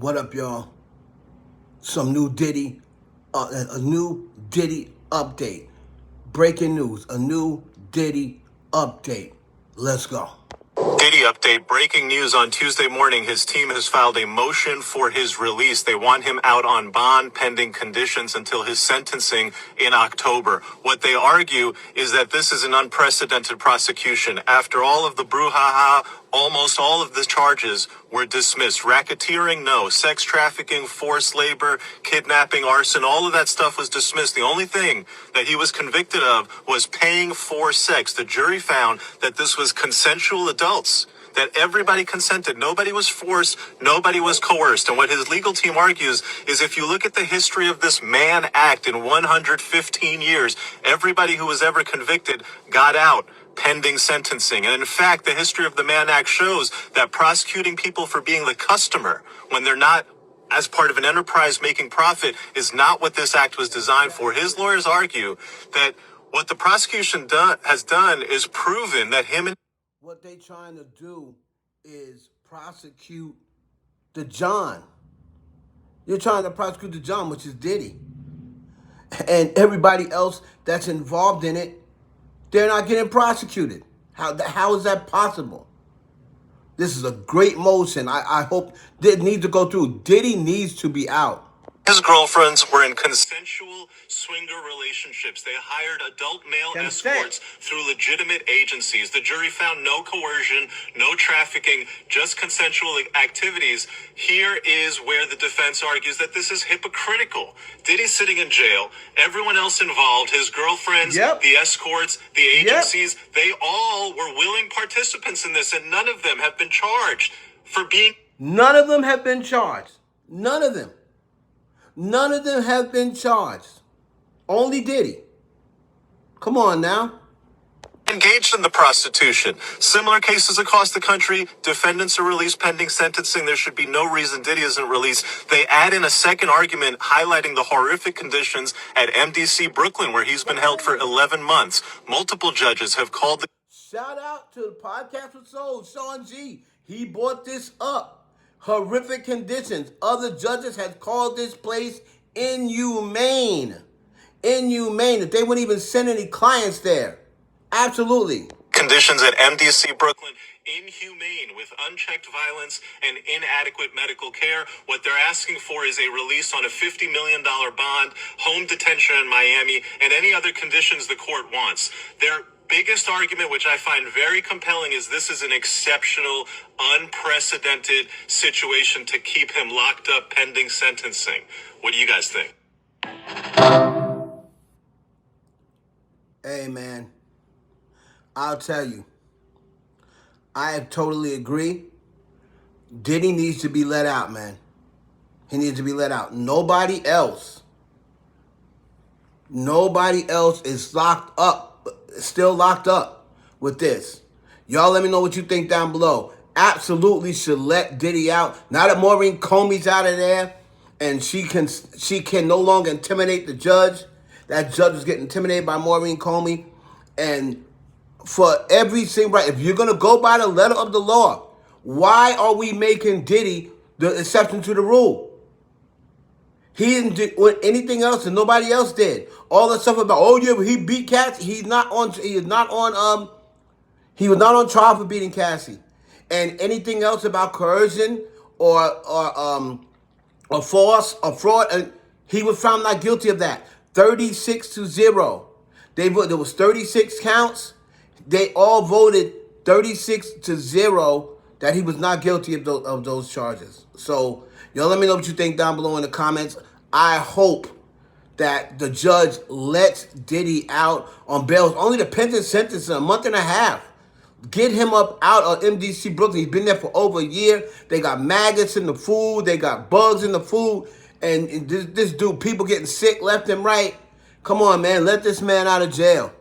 What up, y'all? Some new Diddy, a new Diddy update. Breaking news, a new Diddy update. Let's go. Diddy update. Breaking news on Tuesday morning. His team has filed a motion for his release. They want him out on bond pending conditions until his sentencing in October. What they argue is that this is an unprecedented prosecution. After all of the brouhaha, almost all of the charges were dismissed. Racketeering, no. Sex trafficking, forced labor, kidnapping, arson, all of that stuff was dismissed. The only thing that he was convicted of was paying for sex. The jury found that this was consensual adults, that everybody consented. Nobody was forced. Nobody was coerced. And what his legal team argues is if you look at the history of this Mann Act in 115 years, everybody who was ever convicted got out pending sentencing. And in fact, the history of the Mann Act shows that prosecuting people for being the customer when they're not as part of an enterprise making profit is not what this act was designed for. His lawyers argue that what the prosecution has done is proven that him and what they trying to do is prosecute the John. You're trying to prosecute the John, which is Diddy. And everybody else that's involved in it, they're not getting prosecuted. How is that possible? This is a great motion. I hope it needs to go through. Diddy needs to be out. His girlfriends were in consensual swinger relationships. They hired adult male escorts through legitimate agencies. The jury found no coercion, no trafficking, just consensual activities. Here is where the defense argues that this is hypocritical. Diddy's sitting in jail. Everyone else involved, his girlfriends, the escorts, the agencies, they all were willing participants in this, and none of them have been charged for being... None of them have been charged. None of them. None of them have been charged. Only Diddy. Come on now. Engaged in the prostitution. Similar cases across the country. Defendants are released pending sentencing. There should be no reason Diddy isn't released. They add in a second argument highlighting the horrific conditions at MDC Brooklyn, where he's been held for 11 months. Multiple judges have called the... Shout out to the Podcast with Soul, Sean G. He brought this up. Horrific conditions. Other judges had called this place inhumane. Inhumane. That they wouldn't even send any clients there. Absolutely. Conditions at MDC Brooklyn, inhumane, with unchecked violence and inadequate medical care. What they're asking for is a release on a $50 million bond, home detention in Miami, and any other conditions the court wants. Their biggest argument, which I find very compelling, is this is an exceptional, unprecedented situation to keep him locked up pending sentencing. What do you guys think? Hey, man. I'll tell you. I totally agree. Diddy needs to be let out, man. He needs to be let out. Nobody else is locked up. Still locked up with this. Y'all let me know what you think down below. Absolutely should let Diddy out. Now that Maureen Comey's out of there and she can no longer intimidate the judge. That judge was getting intimidated by Maureen Comey. And for every single right, if you're going to go by the letter of the law, why are we making Diddy the exception to the rule? He didn't do anything else and nobody else did. All that stuff about, oh yeah, he beat Cassie. He was not on trial for beating Cassie. And anything else about coercion or force or fraud, and he was found not guilty of that. 36-0. There was 36 counts. They all voted 36-0 that he was not guilty of those charges. So y'all let me know what you think down below in the comments. I hope that the judge lets Diddy out on bail. Only the pending sentence in a month and a half. Get him up out of MDC Brooklyn. He's been there for over a year. They got maggots in the food. They got bugs in the food. And this dude, people getting sick left and right. Come on, man. Let this man out of jail.